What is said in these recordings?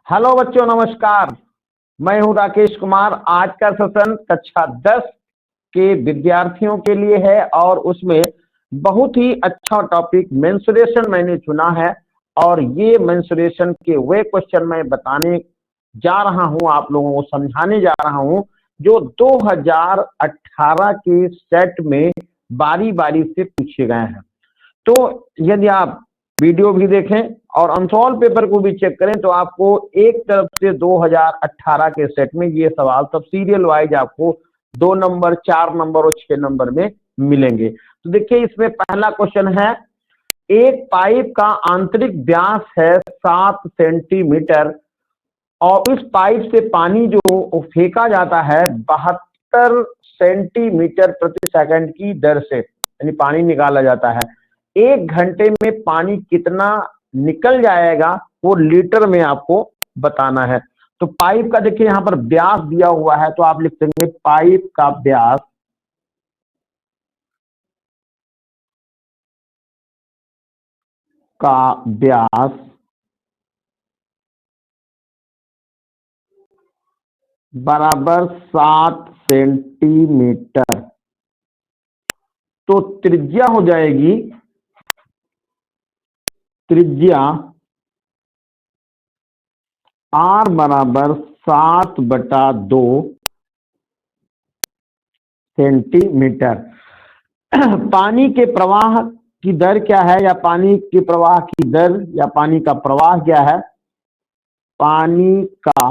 Hello बच्चों, नमस्कार। मैं हूं राकेश कुमार। आज का सेशन कक्षा 10 के विद्यार्थियों के लिए है और उसमें बहुत ही अच्छा टॉपिक मेंसुरेशन मैंने चुना है। और ये मेंसुरेशन के वे क्वेश्चन मैं बताने जा रहा हूं, आप लोगों को समझाने जा रहा हूं, जो 2018 के सेट में बारी बारी से पूछे गए हैं। तो यदि आप वीडियो भी देखें और अनसॉल्व पेपर को भी चेक करें तो आपको एक तरफ से 2018 के सेट में ये सवाल सब सीरियल वाइज आपको 2 नंबर, 4 नंबर और 6 नंबर में मिलेंगे। तो देखिए, इसमें पहला क्वेश्चन है, एक पाइप का आंतरिक व्यास है 7 सेंटीमीटर और इस पाइप से पानी जो फेंका जाता है 72 सेंटीमीटर प्रति सेकंड की दर से, यानी पानी निकाला जाता है। 1 घंटे में पानी कितना निकल जाएगा वो लीटर में आपको बताना है। तो पाइप का देखिए यहां पर व्यास दिया हुआ है, तो आप लिख देंगे पाइप का व्यास बराबर 7 सेंटीमीटर। तो त्रिज्या हो जाएगी, त्रिज्या R बराबर 7/2 सेंटीमीटर। पानी के प्रवाह की दर क्या है, या पानी के प्रवाह की दर या पानी का प्रवाह क्या है? पानी का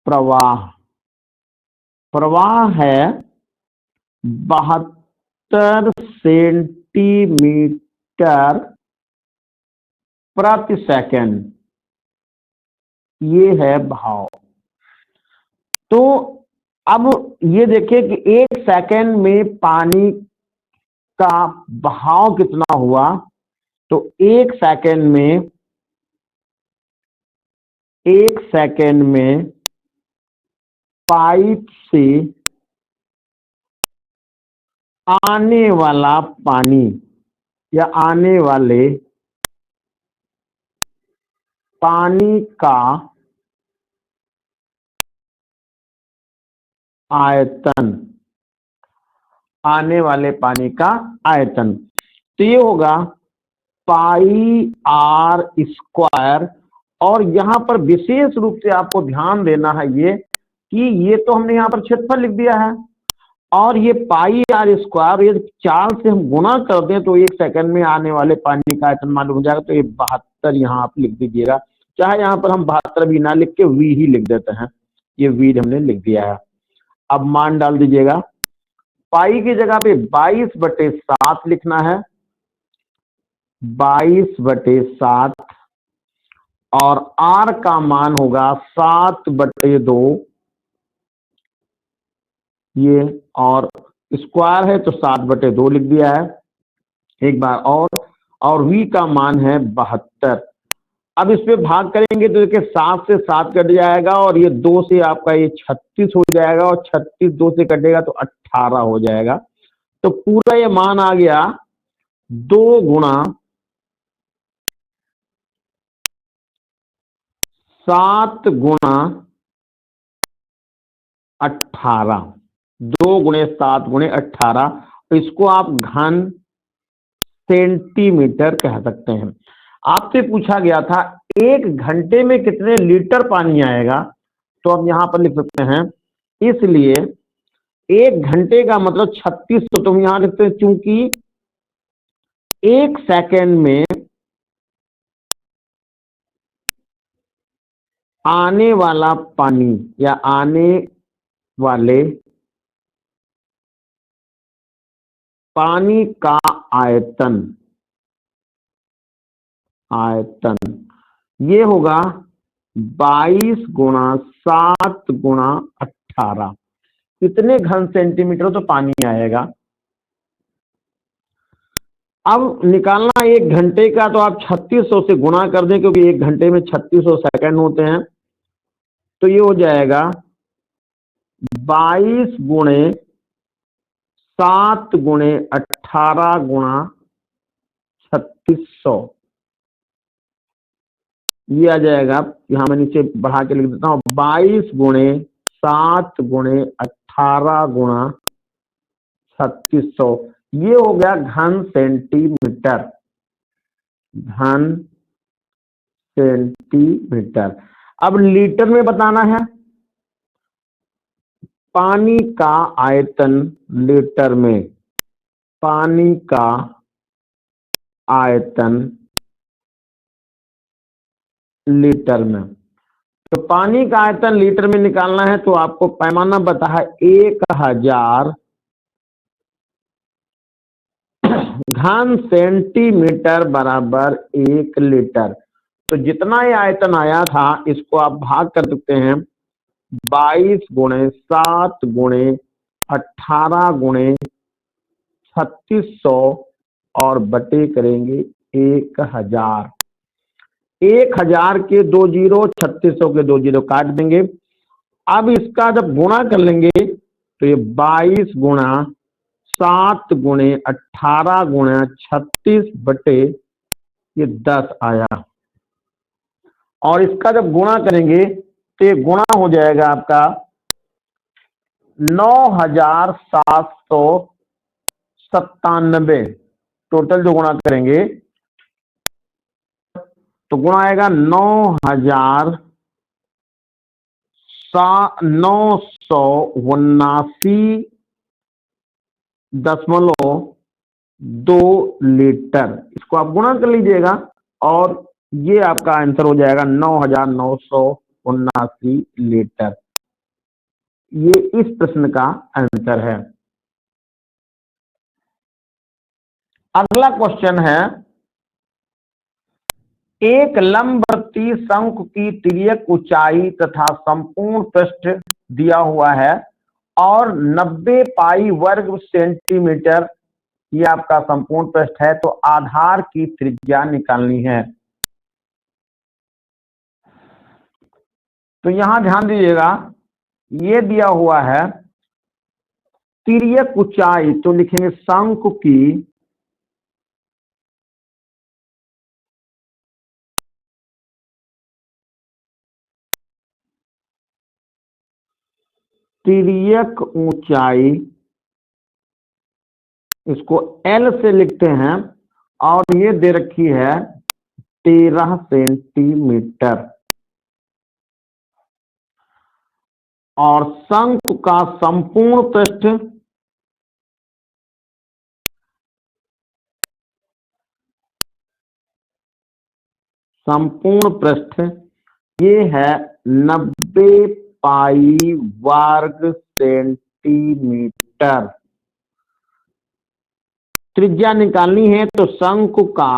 प्रवाह प्रवाह है 72 सेंटीमीटर प्रति सेकंड। ये है भाव। तो अब ये देखिए कि 1 सेकंड में पानी का बहाव कितना हुआ। तो 1 सेकंड में पाइप से आने वाला पानी या आने वाले पानी का आयतन, आने वाले पानी का आयतन, तो ये होगा पाई आर स्क्वायर। और यहां पर विशेष रूप से आपको ध्यान देना है ये कि ये तो हमने यहां पर क्षेत्रफल लिख दिया है, और ये पाई आर स्क्वायर ये 4 से हम गुना कर दें तो 1 सेकंड में आने वाले पानी का आयतन मालूम हो जाएगा। तो ये 72 यहाँ आप लिख दीजिएगा, चाहे यहाँ पर हम 72 भी ना लिख के वी ही लिख देते हैं। ये वी हमने लिख दिया है। अब मान डाल दीजिएगा, पाई की जगह पे 22/7 लिखना है, 22/7, और आर का मान होगा 7/2। ये और स्क्वायर है तो 7/2 लिख दिया है एक बार और वी का मान है 72। अब इस पे भाग करेंगे तो देखिए 7 से 7 कट जाएगा, और ये 2 से आपका ये 36 हो जाएगा, और 36 2 से कटेगा तो 18 हो जाएगा। तो पूरा ये मान आ गया 2 गुणा 7 गुणा 18, 2 गुणे 7 गुणे 18। इसको आप घन सेंटीमीटर कह सकते हैं। आपसे पूछा गया था 1 घंटे में कितने लीटर पानी आएगा, तो हम यहां पर लिख सकते हैं, इसलिए 1 घंटे का मतलब 36, तो तुम यहां लिखते हैं, चूंकि 1 सेकंड में आने वाला पानी या आने वाले पानी का आयतन ये होगा 22 गुणा 7 गुणा 18। कितने घन सेंटीमीटर तो पानी आएगा। अब निकालना 1 घंटे का, तो आप 3600 से गुणा कर दें, क्योंकि 1 घंटे में 3600 सेकंड होते हैं। तो ये हो जाएगा 22 गुणे 7 गुणे 18 गुणा 3600। ये आ जाएगा, यहाँ मैं नीचे बढ़ा के लिख देता हूँ, 22 गुणे 7 गुणे 18 गुणा 3600, ये हो गया घन सेंटीमीटर, घन सेंटीमीटर। अब लीटर में बताना है, पानी का आयतन लीटर में, पानी का आयतन लीटर में, तो पानी का आयतन लीटर में निकालना है तो आपको पैमाना बता है 1000 घन सेंटीमीटर बराबर 1 लीटर। तो जितना ये आयतन आया था इसको आप भाग कर सकते हैं 22 गुणे 7 गुणे 18 गुणे 3600 और बटे करेंगे 1000। 1000 के 2 जीरो, 3600 के 2 जीरो काट देंगे। अब इसका जब गुणा कर लेंगे तो ये 22 गुणा 7 गुणे 18 गुणा 36 बटे ये 10 आया, और इसका जब गुणा करेंगे तो ये गुणा हो जाएगा आपका 9797, टोटल जो गुणा करेंगे तो गुणा आएगा 9,979.2 लीटर। इसको आप गुणा कर लीजिएगा और ये आपका आंसर हो जाएगा 9,979 लीटर। ये इस प्रश्न का आंसर है। अगला क्वेश्चन है, एक लंबवृत्तीय शंकु की तिर्यक ऊंचाई तथा संपूर्ण पृष्ठ दिया हुआ है और 90 पाई वर्ग सेंटीमीटर ये आपका संपूर्ण पृष्ठ है, तो आधार की त्रिज्या निकालनी है। तो यहां ध्यान दीजिएगा, ये दिया हुआ है तिर्यक ऊंचाई, तो लिखेंगे शंकु की तिर्यक ऊंचाई, इसको L से लिखते हैं और ये दे रखी है 13 सेंटीमीटर, और शंकु का संपूर्ण पृष्ठ ये है 90 पाई वर्ग सेंटीमीटर। त्रिज्या निकालनी है तो शंकु का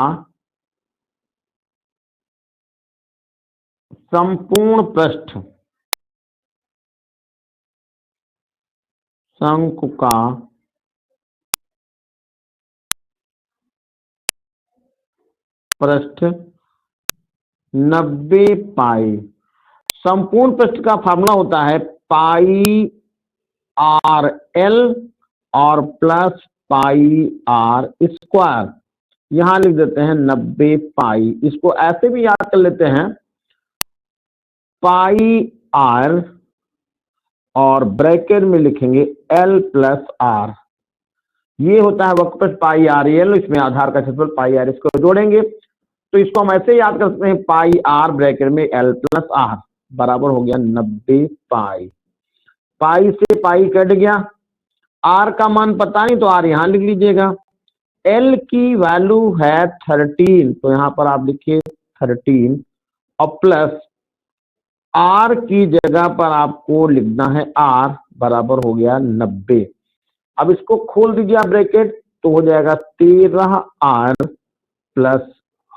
संपूर्ण पृष्ठ, शंकु का पृष्ठ 90 पाई, संपूर्ण पृष्ठ का फार्मूला होता है पाई आर एल और प्लस पाई आर स्क्वायर। यहां लिख देते हैं 90 पाई, इसको ऐसे भी याद कर लेते हैं पाई आर और ब्रैकेट में लिखेंगे एल प्लस आर, ये होता है वक्रपृष्ठ पाई आर एल, इसमें आधार का क्षेत्रफल पाई आर, इसको जोड़ेंगे तो इसको हम ऐसे याद कर सकते हैं पाई आर ब्रैकेट में एल प्लस आर बराबर हो गया 90 पाई। पाई से पाई कट गया, आर का मान पता नहीं तो आर यहां लिख लीजिएगा। एल की वैल्यू है 13, तो यहां पर आप लिखिए 13 और प्लस आर की जगह पर आपको लिखना है आर बराबर हो गया 90। अब इसको खोल दीजिए आप ब्रैकेट, तो हो जाएगा 13 R plus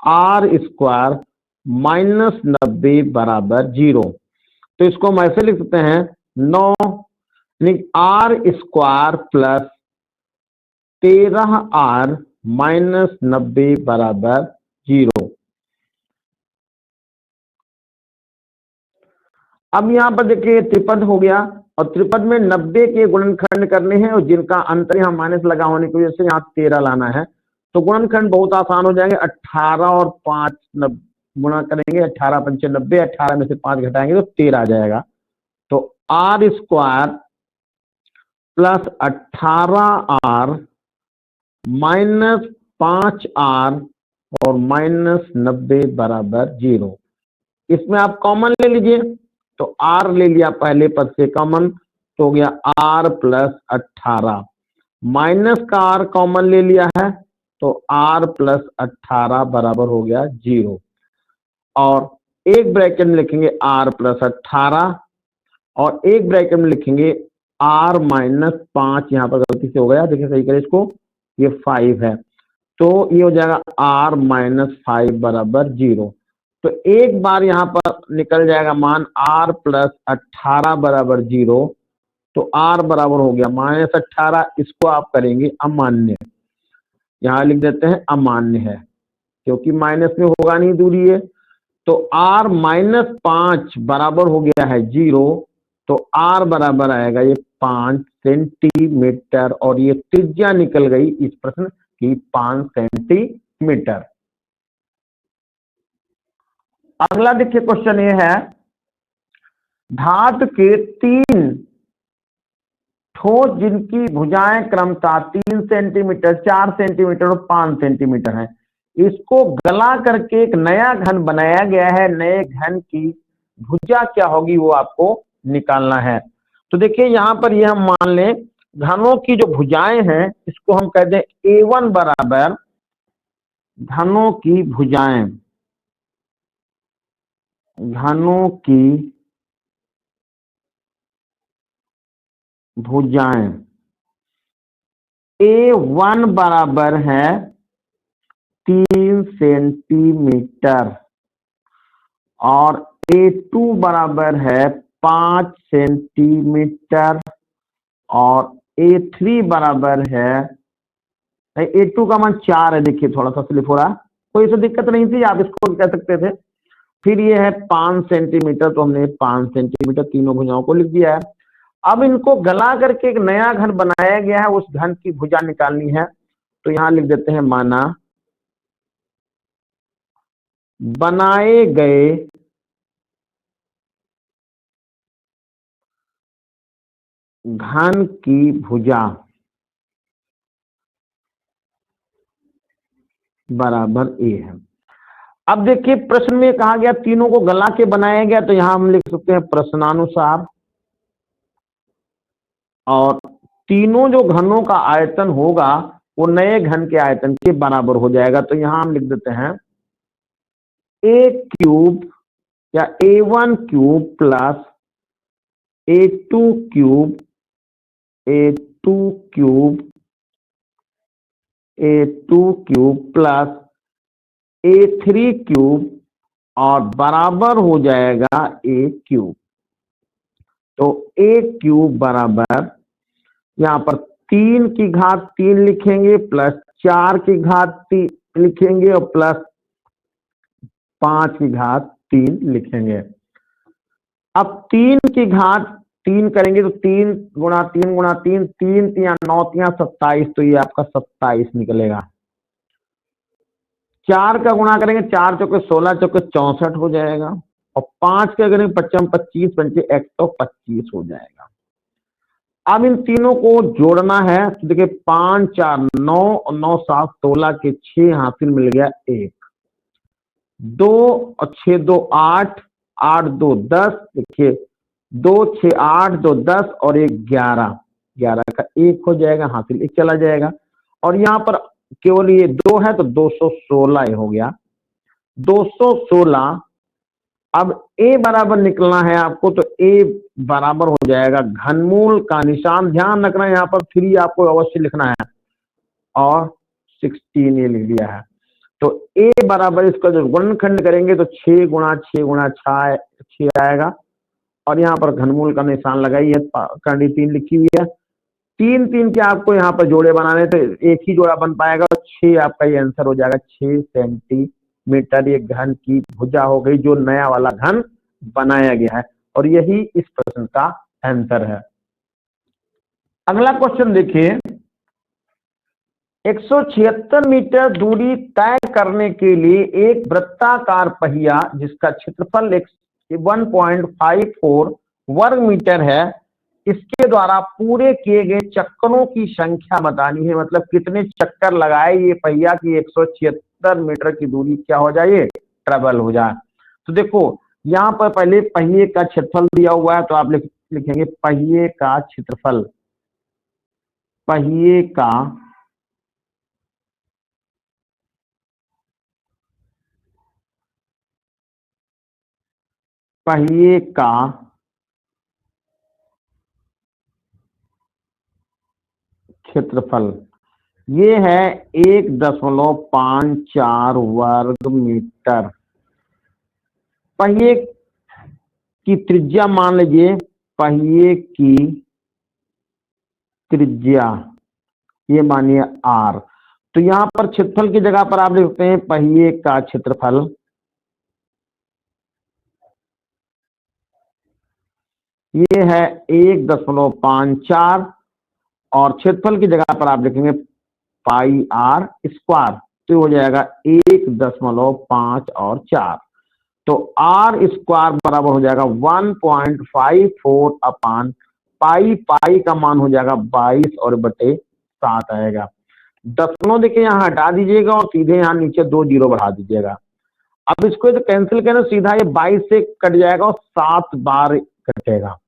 R square minus 90 बराबर 0। तो इसको हम ऐसे लिख सकते हैं 9 R square plus 13 R minus 90 बराबर 0। अब यहां पर देखिए त्रिपद हो गया, और त्रिपद में 90 के गुणनखंड करने हैं और जिनका अंतर यहां माइनस लगा होने की वजह से यहां 13 लाना है, तो गुणनखंड बहुत आसान हो जाएंगे। 18 और 5 गुणा करेंगे 18 पंचे 90, 18 में से 5 घटाएंगे तो 13 आ जाएगा। तो are square plus 18R minus 5R और माइनस 90 बराबर 0। इसमें आप कॉमन ले लीजिए, तो R ले लिया पहले पद से कॉमन, तो हो गया R प्लस 18, माइनस का R कॉमन ले लिया है तो R प्लस 18 बराबर हो गया 0। और एक ब्रैकेट में लिखेंगे R प्लस 18 और एक ब्रैकेट में लिखेंगे R माइनस 5, यहाँ पर गलती से हो गया, देखिए सही करें इसको, ये 5 है, तो ये हो जाएगा R माइनस 5 बराबर 0। तो एक बार यहाँ पर निकल जाएगा मान R प्लस 18 बराबर 0, तो R बराबर हो गया माइनस 18, इसको आप करेंगे अमान्य, यहाँ लिख देते हैं अमान्य है क्योंकि माइनस में होगा नहीं, दूरी है। तो R माइनस 5 बराबर हो गया है 0, तो R बराबर आएगा ये 5 सेंटीमीटर और ये त्रिज्या निकल गई इस प्रश्न की 5 सेंटीमीटर। अगला देखिए क्वेश्चन ये है, धातु के 3 ठोस जिनकी भुजाएं क्रमशः 3 सेंटीमीटर, 4 सेंटीमीटर और 5 सेंटीमीटर है, इसको गला करके एक नया घन बनाया गया है। नए घन की भुजा क्या होगी वो आपको निकालना है। तो देखिए यहां पर ये हम मान लें घनों की जो भुजाएं हैं इसको हम कहते हैं A1 बराबर घनों की भुजाएं, घनों की भुजाएं A1 बराबर है 3 सेंटीमीटर और A2 बराबर है 5 सेंटीमीटर और A3 बराबर है, A2 का मान 4 है, देखिए थोड़ा सा स्लिप हो रहा, कोई ऐसी दिक्कत नहीं थी, आप इसको कह सकते थे। फिर ये है 5 सेंटीमीटर, तो हमने 5 सेंटीमीटर तीनों भुजाओं को लिख दिया है। अब इनको गला करके एक नया घन बनाया गया है, उस घन की भुजा निकालनी है, तो यहां लिख देते हैं माना बनाए गए घन की भुजा बराबर A है। अब देखिए प्रश्न में कहा गया तीनों को गला के बनाया गया, तो यहां हम लिख सकते हैं प्रश्नानुसार, और तीनों जो घनों का आयतन होगा वो नए घन के आयतन के बराबर हो जाएगा। तो यहां हम लिख देते हैं A क्यूब या A1 cube plus A2 cube, A2 cube, A2 cube plus A3 cube और बराबर हो जाएगा A क्यूब। तो A क्यूब बराबर यहाँ पर 3 की घात 3 लिखेंगे प्लस 4 की घात 3 लिखेंगे और प्लस 5 की घात 3 लिखेंगे। अब 3 की घात 3 करेंगे तो 3 गुणा 3 गुणा 3, 3 3 9 3 27, तो ये आपका 27 निकलेगा। 4 का गुणा करेंगे 4 चौके 16 चौके 64 हो जाएगा और 5 का करेंगे 55 25 पंचे 125 हो जाएगा। अब इन तीनों को जोड़ना है, तो देखिए 5 4 9 और 9 7 16 के 6 हासिल मिल गया 1, 2 और 6 2 8, 8 2 10, देखिए 2 6 8 2 10 और 1 11, 11 का 1 हो जाएगा, हासिल 1 चला जाएगा। और यहाँ पर केवल ये 2 है तो 216 हो गया, 216। अब A बराबर निकलना है आपको, तो A बराबर हो जाएगा घनमूल का निशान, ध्यान रखना यहाँ पर 3 आपको अवश्य लिखना है और 16 ये लिख दिया है। तो A बराबर इसका जब गुणनखंड करेंगे तो 6 गुणा 6 गुणा 6 आएगा और यहाँ पर घनमूल का निशान लगाइए, कंडी 3 लिखी हुई है, 3 3 के आपको यहाँ पर जोड़े बनाने, तो एक ही जोड़ा बन पाएगा, 6 आपका ये आंसर हो जाएगा। 6 सेंटीमीटर ये घन की भुजा हो गई जो नया वाला घन बनाया गया है, और यही इस प्रश्न का आंसर है। अगला क्वेश्चन देखिए, 176 मीटर दूरी तय करने के लिए एक वृत्ताकार पहिया जिसका क्षेत्रफल 1.54 वर्ग मीटर है, इसके द्वारा पूरे किए गए चक्करों की संख्या बतानी है। मतलब कितने चक्कर लगाए ये पहिया की 176 मीटर की दूरी क्या हो जाए, ट्रेवल हो जाए। तो देखो यहाँ पर पहले पहिए का क्षेत्रफल दिया हुआ है, तो आप लिखेंगे पहिए का क्षेत्रफल, पहिए का पहिए का क्षेत्रफल ये है 1.54 वर्ग मीटर। पहिए की त्रिज्या मान लीजिए, पहिए की त्रिज्या ये मानिए r। तो यहां पर क्षेत्रफल की जगह पर आप लिखते हैं पहिए का क्षेत्रफल, ये है 1.54 और क्षेत्रफल की जगह पर आप लिखेंगे पाई आर स्क्वायर, तो हो जाएगा 1.5 और 4, तो आर स्क्वायर बराबर हो जाएगा 1.54 अपान पाई, पाई का मान हो जाएगा 22 और बटे 7 आएगा। दशमलव देखिए यहाँ हटा दीजिएगा और सीधे यहाँ नीचे 2 जीरो बढ़ा दीजिएगा। अब इसको तो कैंसिल करें, सीधा ये 22 से कट जाएगा और 7 बार कटेगा,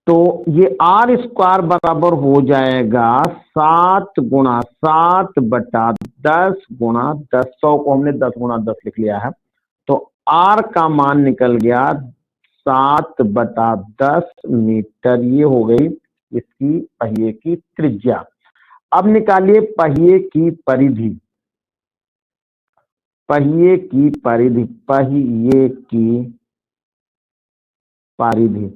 तो ये आर स्क्वायर बराबर हो जाएगा 7 गुणा 7 बटा 10 गुणा 10। 100 को हमने 10 गुणा 10 लिख लिया है, तो आर का मान निकल गया 7 बटा 10 मीटर। ये हो गई इसकी पहिए की त्रिज्या। अब निकालिए पहिए की परिधि, पहिए की परिधि, पहिए की परिधि,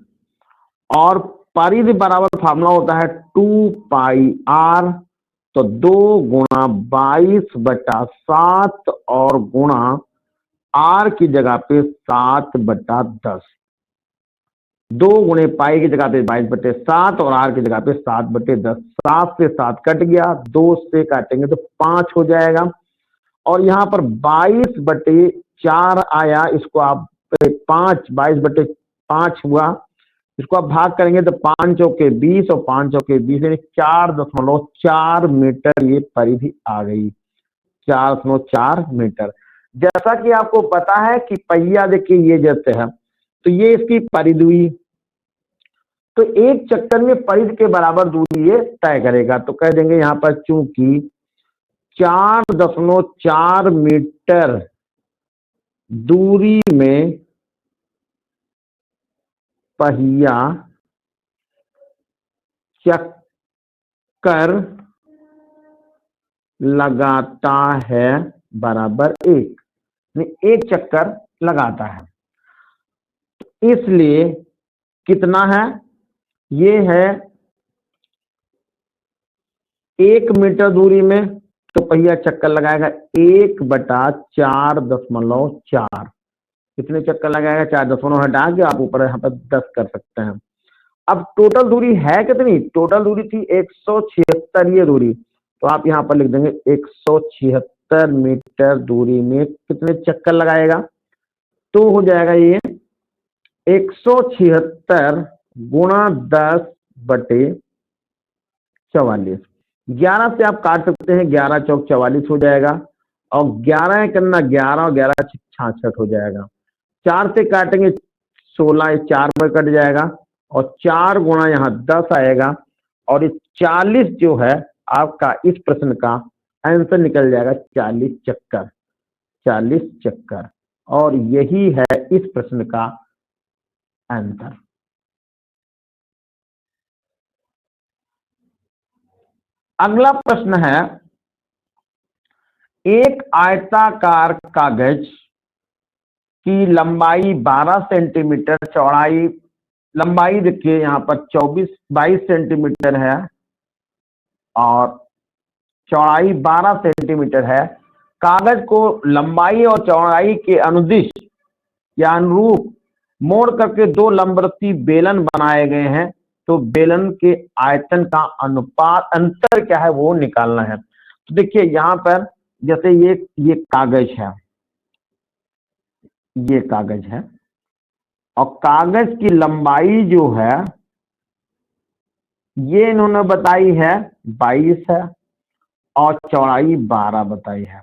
और परिधि बराबर फार्मूला होता है 2 पाई आर, तो 2 गुणा 22 बटा 7 और गुणा आर की जगह पे 7 बटा 10, 2 गुणे पाई की जगह पे 22 बटे 7 और आर की जगह पे 7 बटे 10। 7 से 7 कट गया, 2 से काटेंगे तो 5 हो जाएगा, और यहाँ पर 22 बटे 4 आया, इसको आप 22 बटे 5 हुआ, इसको आप भाग करेंगे तो 5 चौके 20 और 5 चौके 20 यानी 4.4 मीटर ये परिधि आ गई, 4.4 मीटर। जैसा कि आपको पता है कि पहिया देखिए ये जैसे है, तो ये इसकी परिधि हुई, तो एक चक्कर में परिधि के बराबर दूरी ये तय करेगा। तो कह देंगे यहाँ पर चूंकि 4.4 मीटर दूरी में पहिया चक्कर लगाता है बराबर 1, एक चक्कर लगाता है, इसलिए कितना है, ये है 1 मीटर दूरी में, तो पहिया चक्कर लगाएगा 1/4.4, कितने चक्कर लगाएगा, 4 दशमलव हटा के आप ऊपर यहाँ पर 10 कर सकते हैं। अब टोटल दूरी है कितनी, टोटल दूरी थी 176 ये दूरी, तो आप यहाँ पर लिख देंगे 176 मीटर दूरी में कितने चक्कर लगाएगा, तो हो जाएगा ये 176 गुणा 10 बटे 44। 11 से आप काट सकते हैं, 11 चौक 44 हो जाएगा, और 11 करना 11 और 11 66 हो जाएगा। 4 से काटेंगे 16, 4 में कट जाएगा, और 4 गुणा यहाँ 10 आएगा, और 40 जो है आपका इस प्रश्न का आंसर निकल जाएगा 40 चक्कर, 40 चक्कर, और यही है इस प्रश्न का आंसर। अगला प्रश्न है, एक आयताकार कागज की लंबाई 12 सेंटीमीटर, चौड़ाई, लंबाई देखिए यहाँ पर 22 सेंटीमीटर है और चौड़ाई 12 सेंटीमीटर है। कागज को लंबाई और चौड़ाई के अनुदिश या अनुरूप मोड़ करके 2 लंबवृत्तीय बेलन बनाए गए हैं। तो बेलन के आयतन का अनुपात अंतर क्या है वो निकालना है। तो देखिए यहाँ पर जैसे ये कागज है, ये कागज है और कागज की लंबाई जो है ये इन्होंने बताई है 22 है और चौड़ाई 12 बताई है।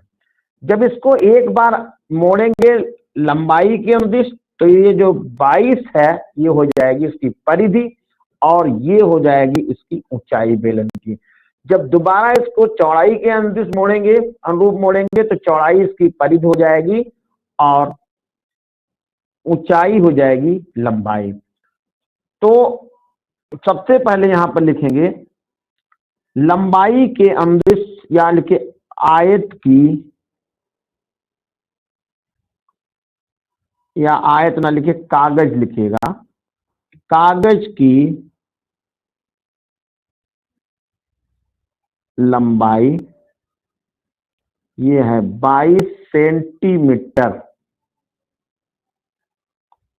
जब इसको एक बार मोड़ेंगे लंबाई के अनुदिश तो ये जो 22 है ये हो जाएगी इसकी परिधि और ये हो जाएगी इसकी ऊंचाई बेलन की। जब दोबारा इसको चौड़ाई के अनुदिश मोड़ेंगे, अनुरूप मोड़ेंगे, तो चौड़ाई इसकी परिधि हो जाएगी और ऊंचाई हो जाएगी लंबाई। तो सबसे पहले यहां पर लिखेंगे लंबाई के अनुदिश या लिखे आयत की, या आयत ना लिखे कागज लिखेगा, कागज की लंबाई ये है 22 सेंटीमीटर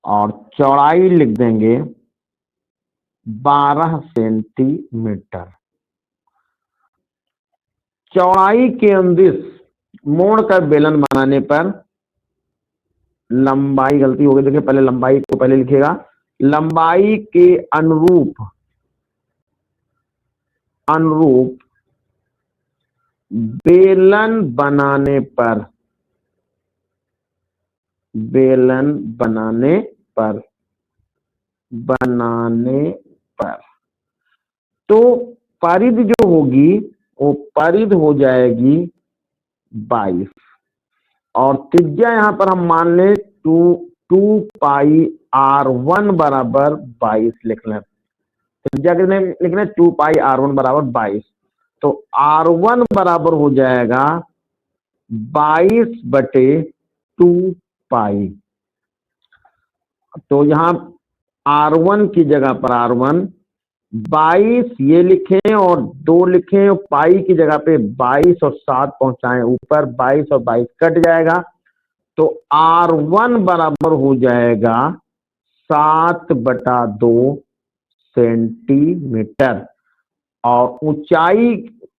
और चौड़ाई लिख देंगे 12 सेंटीमीटर। चौड़ाई के अनुदिश मोड़कर बेलन बनाने पर लंबाई, गलती हो गई, देखिए पहले लंबाई को पहले लिखेगा, लंबाई के अनुरूप बेलन बनाने पर, बेलन बनाने पर तो परिधि जो होगी वो परिधि हो जाएगी 22 और त्रिज्या यहां पर हम मान ले 2 पाई r1 बराबर 22 लिख लें। त्रिज्या कितने लिखना है? 2 पाई r1 बराबर 22। तो r1 बराबर हो जाएगा 22/2 पाई। तो यहां r1 की जगह पर r1 22 ये लिखें और 2 लिखें और पाई की जगह पे 22 और 7 पहुंचाएं ऊपर, 22 और 22 कट जाएगा तो r1 बराबर हो जाएगा 7/2 सेंटीमीटर और ऊंचाई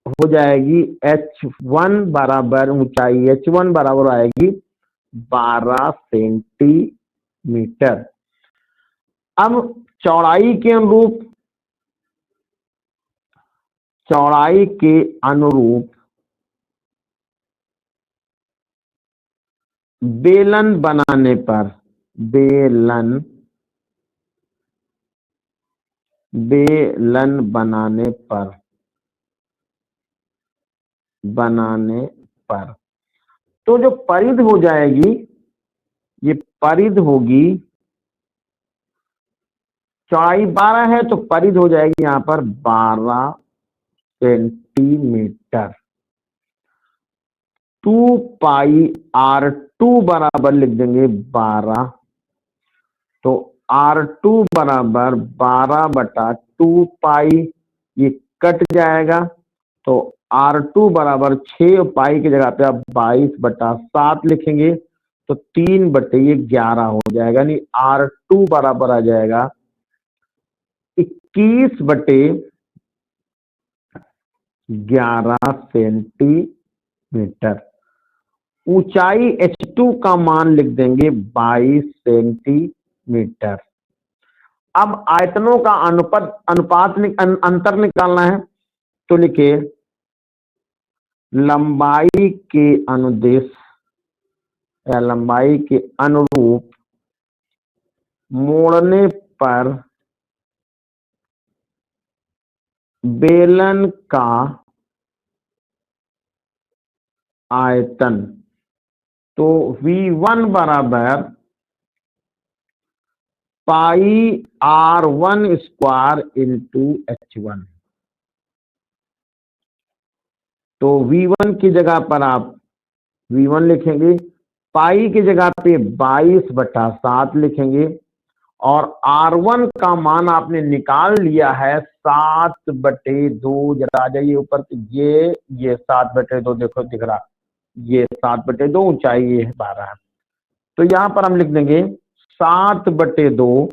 हो जाएगी h1 बराबर, ऊंचाई h1 बराबर आएगी 12 सेंटीमीटर। अब चौड़ाई के अनुरूप बेलन बनाने पर, बेलन बनाने पर तो जो परिधि हो जाएगी, ये परिधि होगी, चौड़ाई 12 है तो परिधि हो जाएगी यहां पर 12 सेंटीमीटर। 2 पाई r2 बराबर लिख देंगे 12, तो r2 बराबर 12/2 पाई, ये कट जाएगा तो r2 बराबर 6 पाई की जगह पे आप 22/7 लिखेंगे तो 3/11 हो जाएगा, यानी r2 बराबर आ जाएगा 21/11 सेंटीमीटर। ऊंचाई h2 का मान लिख देंगे 22 सेंटीमीटर। अब आयतनों का अंतर निकालना है तो लिखे लंबाई के अनुदिश या लंबाई के अनुरूप मोड़ने पर बेलन का आयतन, तो V1 बराबर पाई r1 स्क्वायर इंटू h1। तो V1 की जगह पर आप V1 लिखेंगे, पाई की जगह पे 22/7 लिखेंगे और r1 का मान आपने निकाल लिया है 7/2। जरा आ जाइए ऊपर, ये 7/2 देखो दिख रहा, ये 7/2, ऊंचाई ये 12 है। तो यहां पर हम लिख देंगे 7/2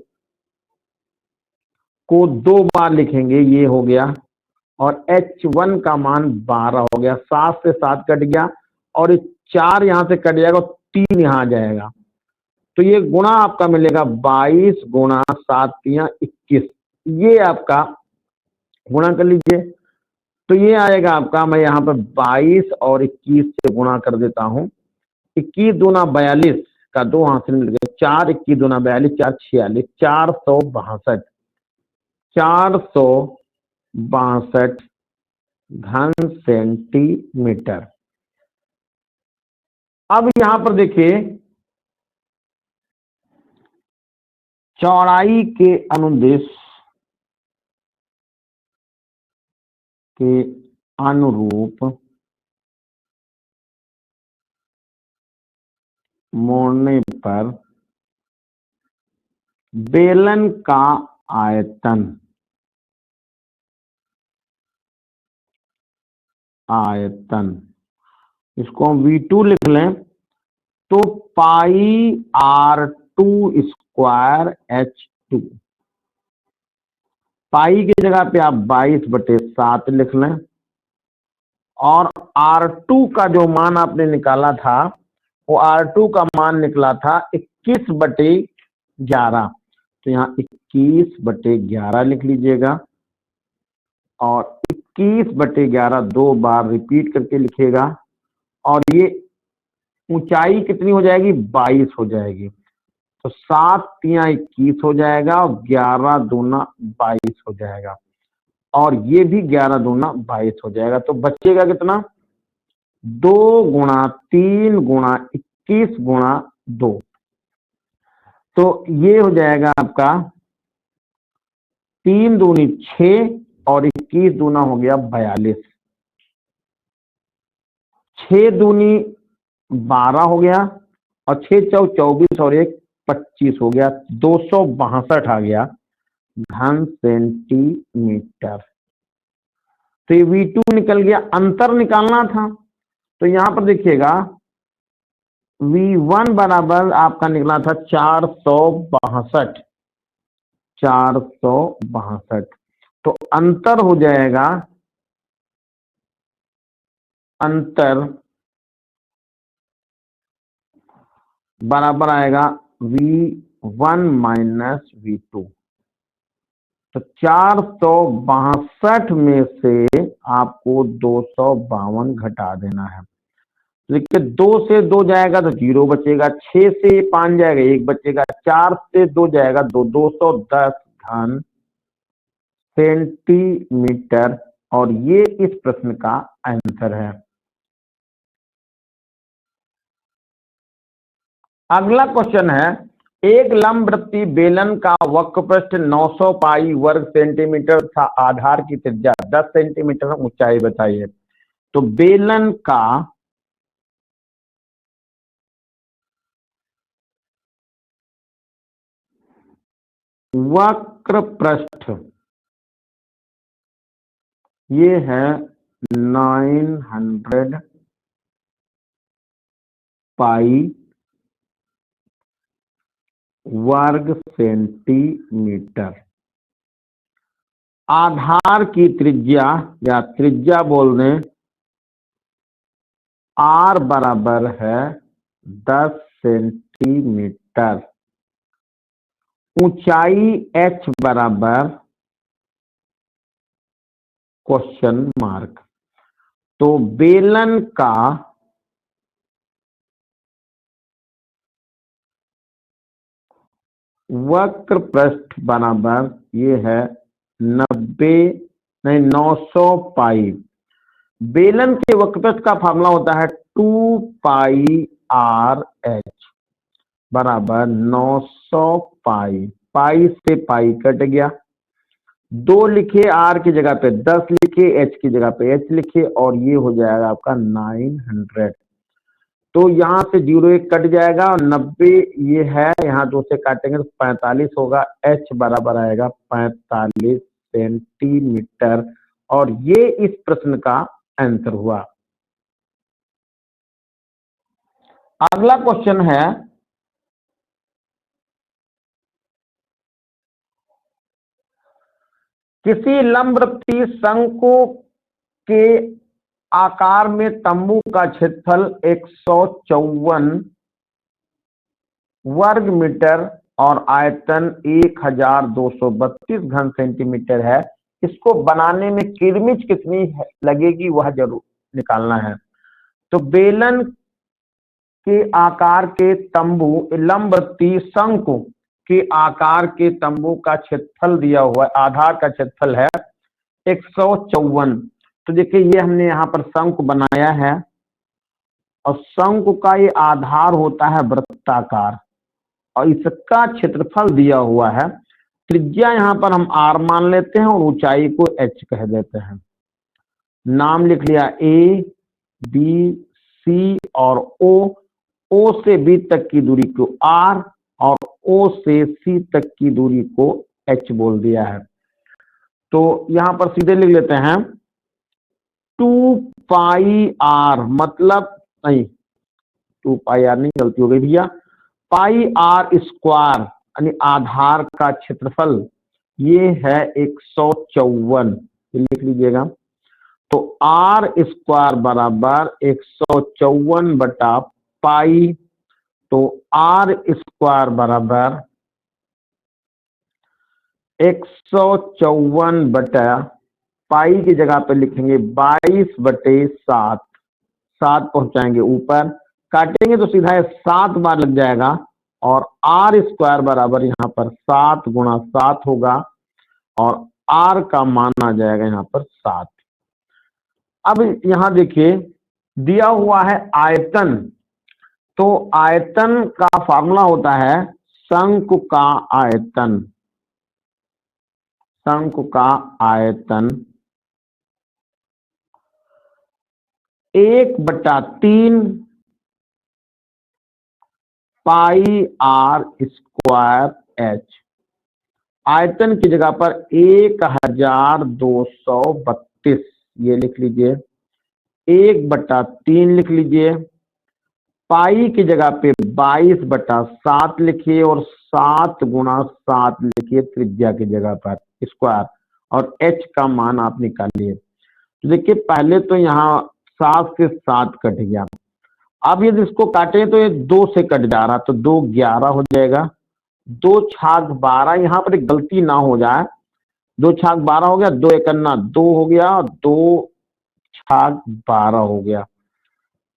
को 2 बार लिखेंगे, ये हो गया, और H1 का मान 12 हो गया, 7 से 7 कट गया, और 4 यहां से कट जाएगा, 3 यहां आ जाएगा, तो ये गुणा आपका मिलेगा 22 गुणा 7 तिया 21, ये आपका गुणा कर लीजिए। तो ये आएगा आपका, मैं यहाँ पर 22 और 21 से गुणा कर देता हूँ, 21 दूना 42 का 2 हासिल मिल गया, 4 21 दूना 42, 4 46, 462, 462 घन सेंटीमीटर। अब यहां पर देखिए, चौड़ाई के अनुदेश के अनुरूप मोड़ने पर बेलन का आयतन इसको हम V2 लिख लें, तो पाई R2 स्क्वायर H2, पाई की जगह पे आप 22/7 लिख लें, और R2 का जो मान आपने निकाला था, वो R2 का मान निकला था 21/11, तो यहाँ 21/11 लिख लीजिएगा, और 21/11 2 बार रिपीट करके लिखेगा, और ये ऊंचाई कितनी हो जाएगी, 22 हो जाएगी, तो 7 तिया 21 हो जाएगा, और 11 दूना 22 हो जाएगा, और ये भी 11 दूना 22 हो जाएगा, तो बचेगा कितना, 2 गुणा 3 गुणा 21 गुणा 2, तो ये हो जाएगा आपका 3 दूनी 6 और 21 दूना हो गया 42, 6 दूनी 12 हो गया, और 6 चौ 24 और 1 25 हो गया, 262 आ गया घन सेंटीमीटर। तो ये V2 निकल गया, अंतर निकालना था, तो यहां पर देखिएगा V1 बराबर आपका निकला था 462, तो अंतर हो जाएगा, अंतर बराबर आएगा V1 माइनस V2, तो 462 में से आपको 252 घटा देना है, देखिए 2 से 2 जाएगा तो 0 बचेगा, 6 से 5 जाएगा 1 बचेगा, 4 से 2 जाएगा 2, 210 घन सेंटीमीटर, और ये इस प्रश्न का आंसर है। अगला क्वेश्चन है, एक लंबवृत्तीय बेलन का वक्रपृष्ठ 900 पाई वर्ग सेंटीमीटर था, आधार की त्रिज्या 10 सेंटीमीटर, ऊंचाई बताइए। तो बेलन का वक्रपृष्ठ ये है 900 पाई वर्ग सेंटीमीटर, आधार की त्रिज्या या त्रिज्या बोल दें R बराबर है 10 सेंटीमीटर, ऊंचाई H बराबर क्वेश्चन मार्क, तो बेलन का वक्रपृष्ठ बराबर ये है 900 पाई, बेलन के वक्रपृष्ठ का फॉर्मूला होता है 2 पाई R H बराबर 900 पाई, पाई से पाई कट गया, 2 लिखे R की जगह पे 10 लिखे, H की जगह पे H लिखे, और ये हो जाएगा आपका 900, तो यहां से 0 1 कट जाएगा, और 90 ये है, यहाँ 2 से काटेंगे तो 45 होगा, H बराबर आएगा 45 सेंटीमीटर, और ये इस प्रश्न का आंसर हुआ। अगला क्वेश्चन है, किसी लंबवृत्तीय शंकु के आकार में तंबू का क्षेत्रफल 154 वर्ग मीटर और आयतन 1232 घन सेंटीमीटर है। इसको बनाने में किरमिच कितनी लगेगी वह जरूर निकालना है। तो बेलन के आकार के तंबू, लंबवृत्तीय शंकु के आकार के तंबू का क्षेत्रफल दिया हुआ है, आधार का क्षेत्रफल है 154। तो देखिए ये हमने यहाँ पर शंकु बनाया है और शंकु का ये आधार होता है वृत्ताकार और इसका क्षेत्रफल दिया हुआ है। त्रिज्या यहाँ पर हम r मान लेते हैं और ऊंचाई को h कह देते हैं। नाम लिख लिया A, B, C और O से B तक की दूरी को R और O से C तक की दूरी को H बोल दिया है। तो यहाँ पर सीधे लिख लेते हैं 2 पाई R, मतलब नहीं 2 पाई R नहीं, गलती हो गई भैया, पाई R स्क्वायर यानी आधार का क्षेत्रफल ये है 154, लिख लीजिएगा। तो R स्क्वायर बराबर 154 बटा पाई, तो R स्क्वायर बराबर 154 बटा पाई की जगह पे लिखेंगे 22/7, 7 पहुंचाएंगे ऊपर, काटेंगे तो सीधा 7 बार लग जाएगा और R स्क्वायर बराबर यहाँ पर 7 गुणा 7 होगा और R का मान आ जाएगा यहाँ पर 7। अब यहाँ देखिए दिया हुआ है आयतन, तो आयतन का फार्मूला होता है शंकु का आयतन, शंकु का आयतन 1/3 पाई R स्क्वायर H। आयतन की जगह पर 1232, ये लिख लीजिए, 1/3 लिख लीजिए, पाई की जगह पे 22/7 लिखिए और 7 गुणा 7 लिखिए त्रिज्या की जगह पर स्क्वायर और H का मान आप निकालिए। तो देखिए पहले तो यहाँ 7 से 7 कट गया, अब यदि इसको काटे तो ये 2 से कट जा रहा, तो 2 11 हो जाएगा, 2 छाक 12, यहाँ पर एक गलती ना हो जाए, 2 छाक 12 हो गया, 2 एकन्ना 2 हो गया, 2 छाक 12 हो गया।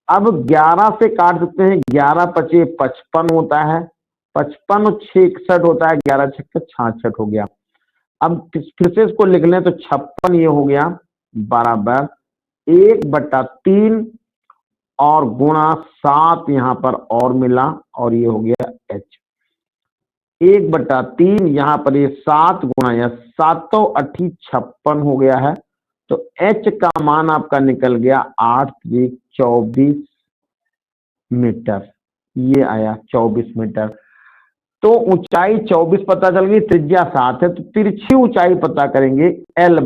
अब 11 से काट सकते हैं, 11 पचे 55 होता है, 55 और 6 61 होता है, 11 छक्के 66 हो गया। अब फिर से इसको लिख लें तो 56 ये हो गया बराबर 1/3 और गुणा 7 यहाँ पर और मिला और ये हो गया H। 1/3 यहाँ पर ये 7 गुणा या 7 8 56 हो गया है, तो H का मान आपका निकल गया 8 × 24 मीटर, ये आया 24 मीटर। तो ऊंचाई 24 पता चल गई, त्रिज्या 7 है, तो तिरछी ऊंचाई पता करेंगे L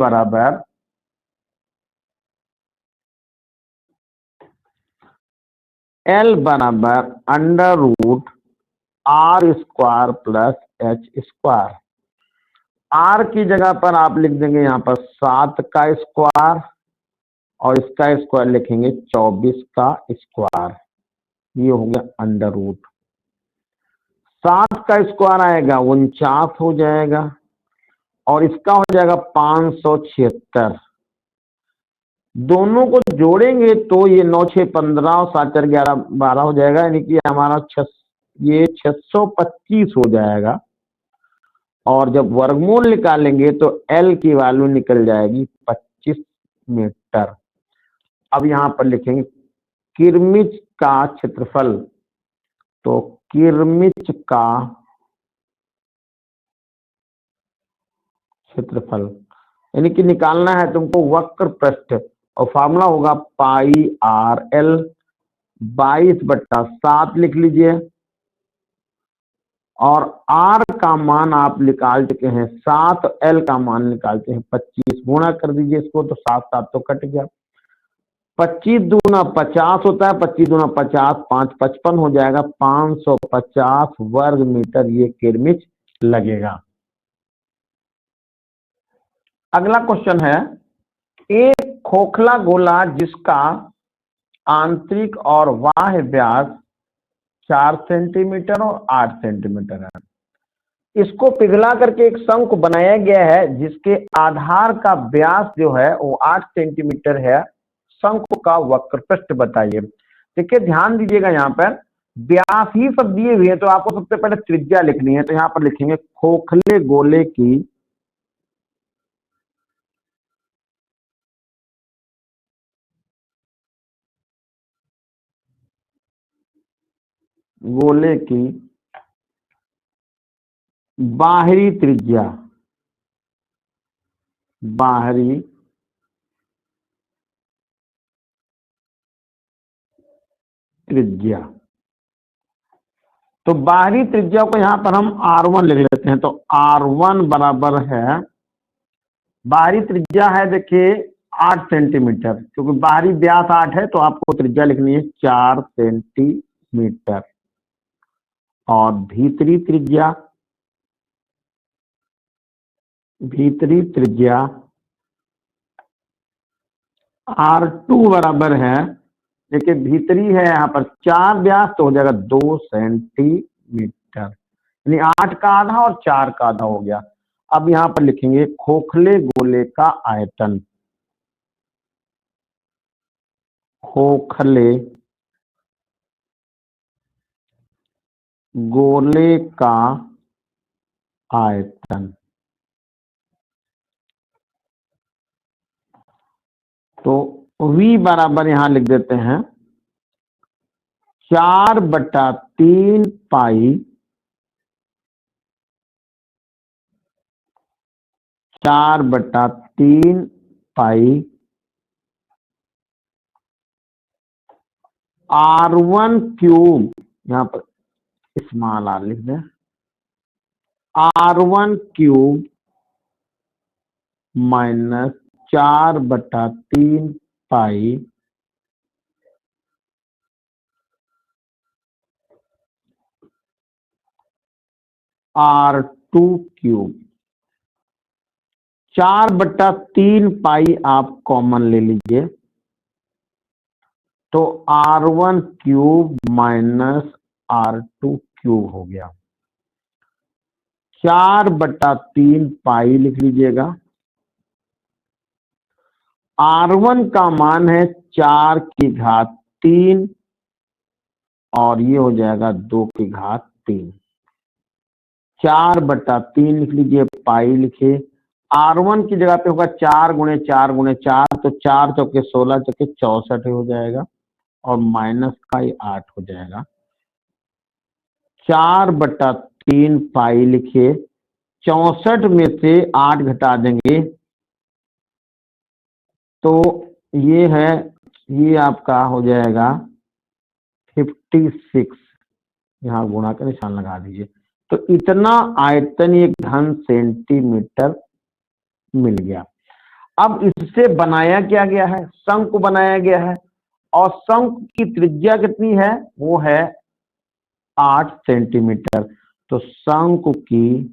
बराबर √R square plus H square. R की जगह पर आप लिख देंगे यहाँ पर 7 का स्क्वायर और इसका स्क्वायर लिखेंगे 24 का स्क्वायर, ये हो गया √ 7 का स्क्वायर आएगा 49 हो जाएगा और इसका हो जाएगा 576। दोनों को जोड़ेंगे तो ये 9 6 15 और 7 4 11 12 हो जाएगा, यानी कि हमारा 625 हो जाएगा। और जब वर्गमूल निकालेंगे तो L की वैल्यू निकल जाएगी 25 मीटर। अब यहाँ पर लिखेंगे किरमिच का क्षेत्रफल, तो किरमिच का क्षेत्रफल यानी कि निकालना है तुमको वक्र पृष्ठ और फार्मूला होगा पाई RL 22/7 लिख लीजिए और R का मान आप निकाल चुके हैं 7, L का मान निकालते हैं 25, गुणा कर दीजिए इसको तो 7 7 तो कट गया, 25 दूना 50 होता है, 25 दूना 50, 5 55 हो जाएगा, 550 वर्ग मीटर ये किरमिच लगेगा। अगला क्वेश्चन है, एक खोखला गोला जिसका आंतरिक और बाह्य व्यास 4 सेंटीमीटर और 8 सेंटीमीटर है, इसको पिघला करके एक शंकु बनाया गया है जिसके आधार का व्यास जो है वो 8 सेंटीमीटर है। शंकु का वक्रपृष्ठ बताइए। देखिए ध्यान दीजिएगा, यहाँ पर व्यास ही सब दिए हुए हैं, तो आपको सबसे पहले त्रिज्या लिखनी है। तो यहाँ पर लिखेंगे खोखले गोले की बाहरी त्रिज्या, बाहरी त्रिज्या। तो बाहरी त्रिज्या को यहां पर हम R1 लिख लेते हैं। तो R1 बराबर है, बाहरी त्रिज्या है देखिए 8 सेंटीमीटर, क्योंकि बाहरी व्यास 8 है तो आपको त्रिज्या लिखनी है 4 सेंटीमीटर। और भीतरी त्रिज्या, भीतरी त्रिज्या R2 बराबर है, देखिए भीतरी है यहाँ पर 4 व्यास तो हो जाएगा 2 सेंटीमीटर, यानी 8 का आधा और 4 का आधा हो गया। अब यहाँ पर लिखेंगे खोखले गोले का आयतन, खोखले गोले का आयतन। तो V बराबर यहां लिख देते हैं 4/3 पाई, 4/3 पाई R1 क्यूब, यहां पर स्मॉल r लिख दें, R1 क्यूब माइनस 4/3 पाई R2 क्यूब। 4/3 पाई आप कॉमन ले लीजिए, तो R1 cube minus R2 cube हो गया। 4/3 पाई लिख लीजिएगा। R1 का मान है 4 की घात 3 और ये हो जाएगा 2 की घात 3। 4/3 लिख लीजिए, पाई लिखे। R1 की जगह पे होगा 4 गुणे 4 गुणे 4, तो 4 चौके 16 चौके 64 हो जाएगा और माइनस का ही 8 हो जाएगा। 4/3 पाई लिखिए, 64 में से 8 घटा देंगे तो ये है, ये आपका हो जाएगा 56, यहाँ गुणा का निशान लगा दीजिए। तो इतना आयतन एक घन सेंटीमीटर मिल गया। अब इससे बनाया क्या गया है, शंकु बनाया गया है, और शंकु की त्रिज्या कितनी है, वो है 8 सेंटीमीटर। तो शंकु की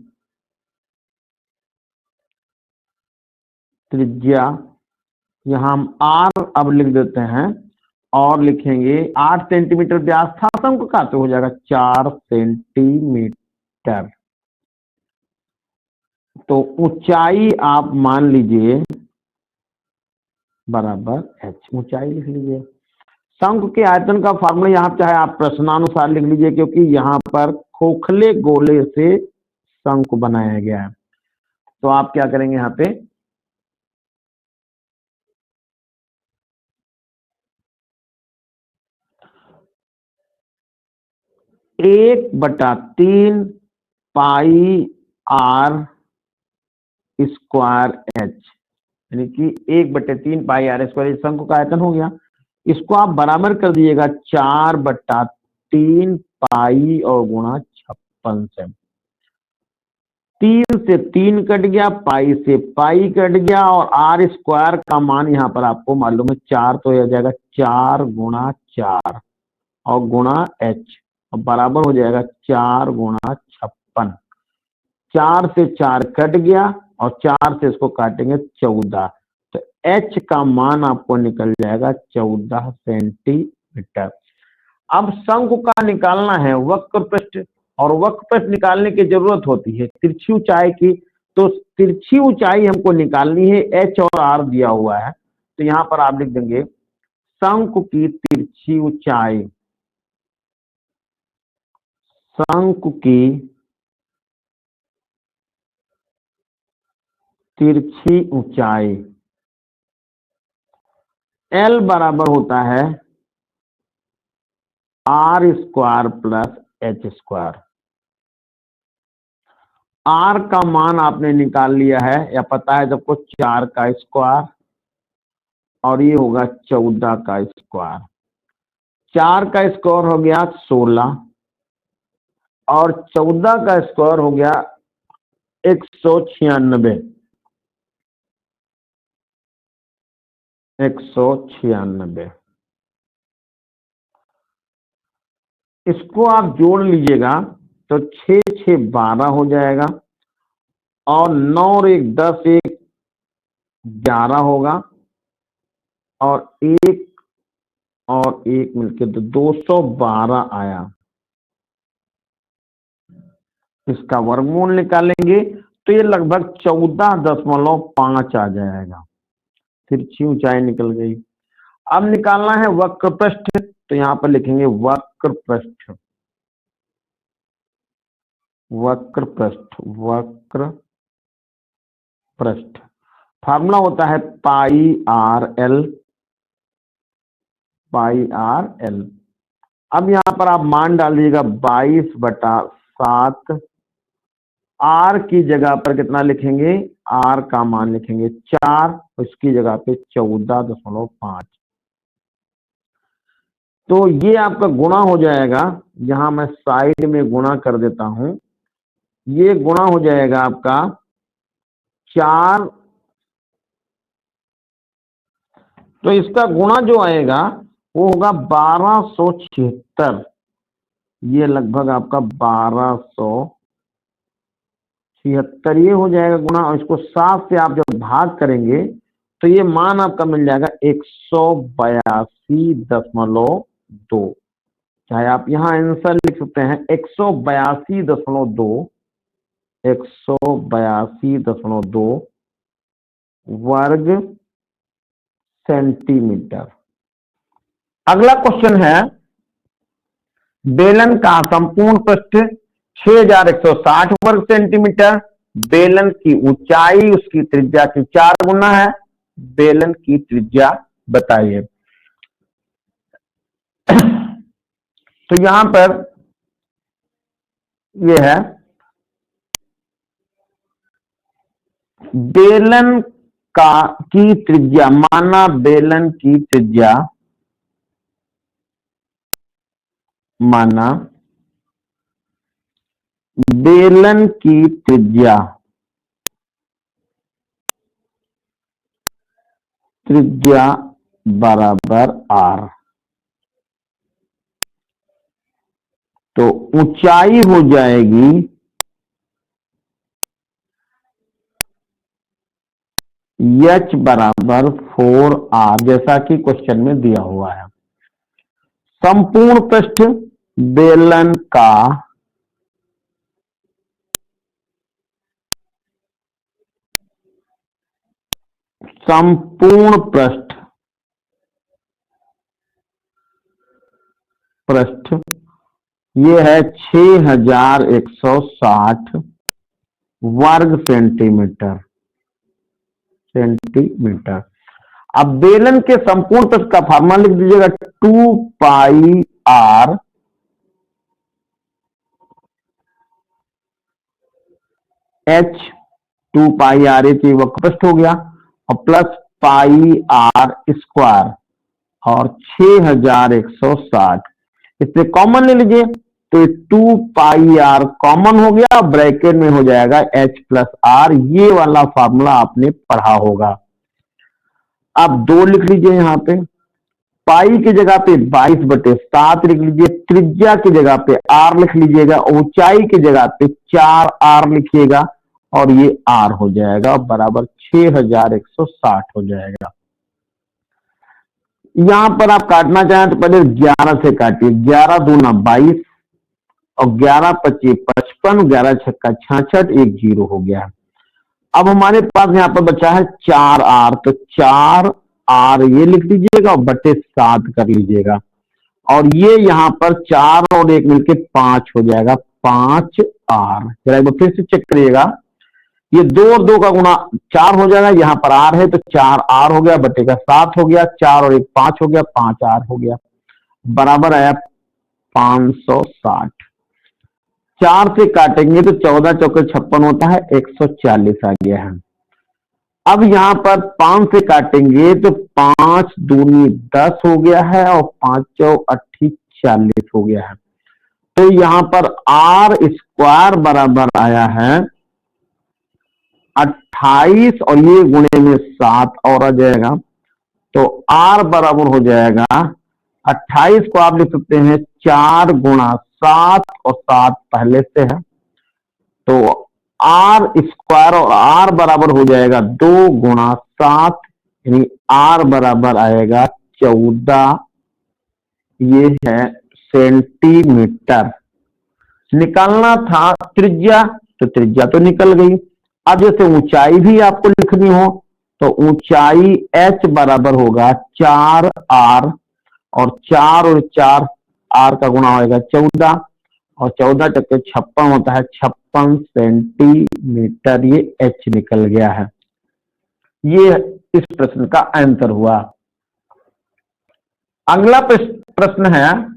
त्रिज्या यहां हम R अब लिख देते हैं और लिखेंगे 8 सेंटीमीटर व्यास था शंकु का, तो हो जाएगा 4 सेंटीमीटर। तो ऊंचाई आप मान लीजिए बराबर h, ऊंचाई लिख लीजिए। शंकु के आयतन का फार्मूला यहाँ चाहे आप प्रश्नानुसार लिख लीजिए, क्योंकि यहाँ पर खोखले गोले से शंकु बनाया गया है। तो आप क्या करेंगे, यहाँ पे 1/3 पाई R स्क्वायर h, यानी कि 1/3 पाई R स्क्वायर शंकु का आयतन हो गया। इसको आप बराबर कर दीजिएगा 4/3 पाई और गुणा 56 से। 3 से 3 कट गया, पाई से पाई कट गया, और R स्क्वायर का मान यहाँ पर आपको मालूम है 4, तो यह जाएगा 4 गुणा 4 और गुणा h, और बराबर हो जाएगा 4 गुणा 56। 4 से 4 कट गया, और 4 से इसको काटेंगे 14, तो h का मान आपको निकल जाएगा 14 सेंटीमीटर। अब शंकु का निकालना है वक्र पृष्ठ, और वक्र पृष्ठ निकालने की जरूरत होती है तिरछी ऊंचाई की, तो तिरछी ऊंचाई हमको निकालनी है, h और r दिया हुआ है, तो यहाँ पर आप लिख देंगे शंकु की तिरछी ऊंचाई, शंकु की तिरछी ऊंचाई L बराबर होता है r square plus h square. r का मान आपने निकाल लिया है या पता है सबको 4 का स्क्वायर, और ये होगा 14 का स्क्वायर। 4 का स्क्वायर हो गया 16 और 14 का स्क्वायर हो गया 196। 196 इसको आप जोड़ लीजिएगा तो 6 6 12 हो जाएगा, और 9 और 1 10, 1 11 होगा, और 1 और 1 मिलके तो 212 आया। इसका वर्गमूल निकालेंगे तो ये लगभग 14.5 आ जाएगा। तिरछी ऊंचाई निकल गई। अब निकालना है वक्र पृष्ठ, तो यहाँ पर लिखेंगे वक्र पृष्ठ, वक्र पृष्ठ, वक्र पृष्ठ फार्मूला होता है पाई आर एल, पाई आर एल। अब यहाँ पर आप मान डाल दीजिएगा 22/7, आर की जगह पर कितना लिखेंगे, आर का मान लिखेंगे 4, उसकी जगह पे 14.5। तो ये आपका गुणा हो जाएगा, यहां मैं साइड में गुणा कर देता हूं, ये गुणा हो जाएगा आपका 4, तो इसका गुणा जो आएगा वो होगा 1276। ये लगभग आपका 1276 ये हो जाएगा गुणा, और इसको 7 से आप जब भाग करेंगे तो ये मान आपका मिल जाएगा 182.2। चाहे आप यहाँ आंसर लिख सकते हैं 182.2, 182.2 वर्ग सेंटीमीटर। अगला क्वेश्चन है, बेलन का संपूर्ण पृष्ठ 6160 वर्ग सेंटीमीटर, बेलन की ऊंचाई उसकी त्रिज्या की 4 गुना है, बेलन की त्रिज्या बताइए। तो यहां पर यह है बेलन की त्रिज्या, माना बेलन की त्रिज्या, माना बेलन की त्रिज्या, त्रिज्या बराबर r, तो ऊंचाई हो जाएगी h बराबर 4r, जैसा कि क्वेश्चन में दिया हुआ है। संपूर्ण पृष्ठ बेलन का संपूर्ण पृष्ठ ये है 6160 वर्ग सेंटीमीटर। अब बेलन के संपूर्ण पृष्ठ का फार्मूला लिख दीजिएगा 2 पाई आर एच, 2 पाई आर एच वक्र पृष्ठ हो गया, और प्लस पाई आर स्क्वायर और 6160, इससे कॉमन ले लीजिए तो 2 पाई आर कॉमन हो गया, ब्रैकेट में हो जाएगा h प्लस आर, ये वाला फार्मूला आपने पढ़ा होगा। अब 2 लिख लीजिए यहाँ पे, पाई की जगह पे 22/7 लिख लीजिए, त्रिज्या की जगह पे r लिख लीजिएगा, ऊंचाई की जगह पे 4r लिखिएगा, और ये आर हो जाएगा बराबर 6160 हो जाएगा। यहां पर आप काटना चाहें तो पहले 11 से काटिए, 11 दूना 22 और 11 पच्चीस 55, 11 छक्का 66, एक 0 हो गया। अब हमारे पास यहाँ पर बचा है 4R, तो 4R ये लिख लीजिएगा और बटे 7 कर लीजिएगा, और ये यहाँ पर 4 और 1 मिलके 5 हो जाएगा, 5R। जरा एक बार फिर से चेक करिएगा, ये 2 और 2 का गुणा 4 हो जाएगा, यहाँ पर R है तो 4R हो गया, बटे का 7 हो गया, 4 और 1 5 हो गया, 5R हो गया, बराबर आया 560। 4 से काटेंगे तो 14 चौके 56 होता है, 140 आ गया है। अब यहाँ पर 5 से काटेंगे तो 5 दूनी 10 हो गया है और 5 चौ 40 हो गया है। तो यहाँ पर R स्क्वायर बराबर आया है 28 और ये गुणे में 7 और आ जाएगा, तो R बराबर हो जाएगा 28 को आप लिख सकते हैं 4 गुणा 7 और 7 पहले से है, तो R स्क्वायर और R बराबर हो जाएगा 2 गुणा 7, यानी R बराबर आएगा 14, ये है सेंटीमीटर। निकालना था त्रिज्या, तो त्रिज्या तो निकल गई। अब जैसे ऊंचाई भी आपको लिखनी हो तो ऊंचाई H बराबर होगा 4R, और 4 और 4 R का गुणा होगा 14, और 14 टक्के 56 होता है 56 सेंटीमीटर, ये H निकल गया है। ये इस प्रश्न का आंसर हुआ। अगला प्रश्न है,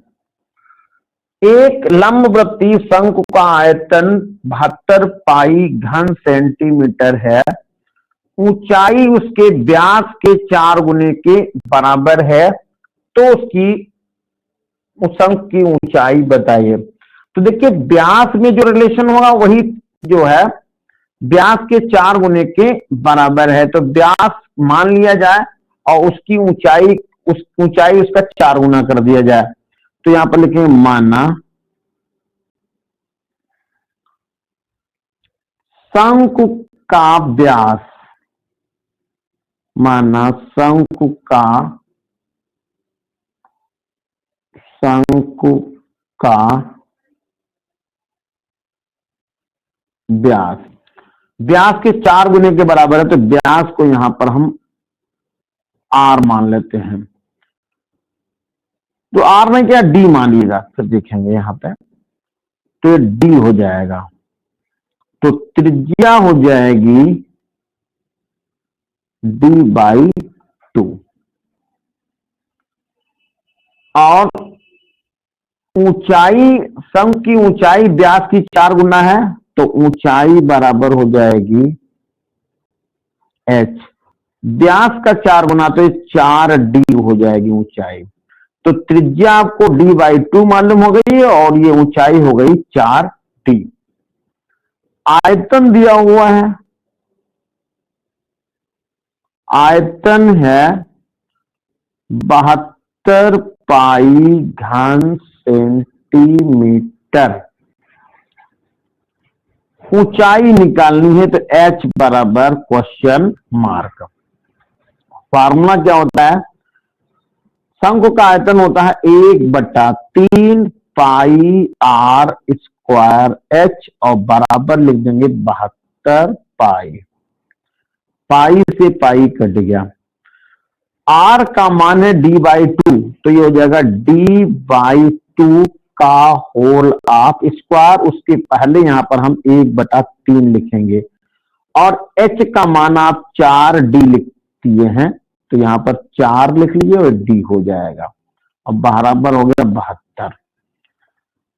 एक लंबवृत्तीय शंकु का आयतन 72 पाई घन सेंटीमीटर है, ऊंचाई उसके व्यास के 4 गुने के बराबर है, तो उसकी उस शंकु की ऊंचाई बताइए। तो देखिए व्यास में जो रिलेशन होगा वही जो है व्यास के 4 गुने के बराबर है, तो व्यास मान लिया जाए और उसकी ऊंचाई उसका 4 गुना कर दिया जाए। तो यहां पर लिखेंगे माना शंकु का व्यास, माना शंकु का व्यास के 4 गुने के बराबर है, तो व्यास को यहां पर हम R मान लेते हैं। तो R में क्या D मानिएगा, फिर देखेंगे यहां पे, तो ये D हो जाएगा, तो त्रिज्या हो जाएगी D/2, और ऊंचाई शंकु की ऊंचाई व्यास की 4 गुना है, तो ऊंचाई बराबर हो जाएगी H, व्यास का 4 गुना तो 4D हो जाएगी ऊंचाई। तो त्रिज्या आपको D/2 मालूम हो गई और ये ऊंचाई हो गई 4D। आयतन दिया हुआ है, आयतन है 72 पाई घन सेंटीमीटर, ऊंचाई निकालनी है, तो H बराबर क्वेश्चन मार्क। फार्मूला क्या होता है, शंकु का आयतन होता है 1/3 पाई R स्क्वायर H, और बराबर लिख देंगे 72 पाई, पाई से पाई कट गया। R का मान है D/2, तो ये हो जाएगा D/2 का होल ऑफ स्क्वायर, उसके पहले यहां पर हम 1/3 लिखेंगे, और H का मान आप 4D लिख दिए हैं, तो यहां पर 4 लिख लीजिए और D हो जाएगा, अब बराबर हो गया 72।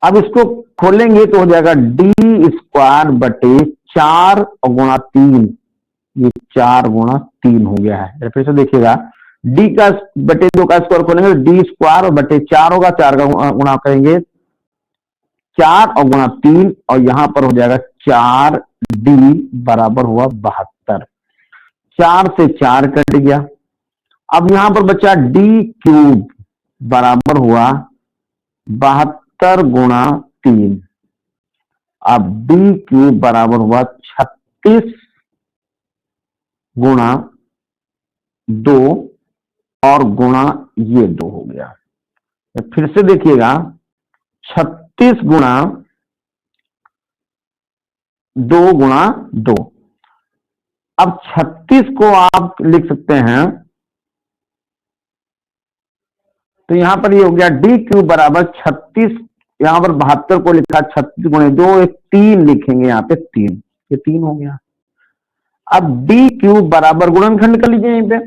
अब इसको खोलेंगे तो हो जाएगा D² बटे 4 और गुणा 3, ये 4 गुणा 3 हो गया है। फिर से देखिएगा, D का बटे 2 का स्क्वायर खोलेंगे तो D² और बटे 4 होगा, 4 का गुणा करेंगे 4 और गुणा 3, और यहां पर हो जाएगा 4D बराबर हुआ 72, 4 से 4 कट गया। अब यहां पर बचा D³ बराबर हुआ 72 गुणा 3, अब D³ बराबर हुआ 36 गुणा 2 और गुणा ये 2 हो गया। फिर से देखिएगा 36 गुणा 2 गुणा 2। अब 36 को आप लिख सकते हैं, तो यहां पर ये हो गया डी क्यूब बराबर 36, यहां पर 72 को लिखा 36 गुणे 2, 3 लिखेंगे यहाँ पे 3, ये 3 हो गया। अब डी क्यूब बराबर गुणनखंड कर लीजिए, यहीं पे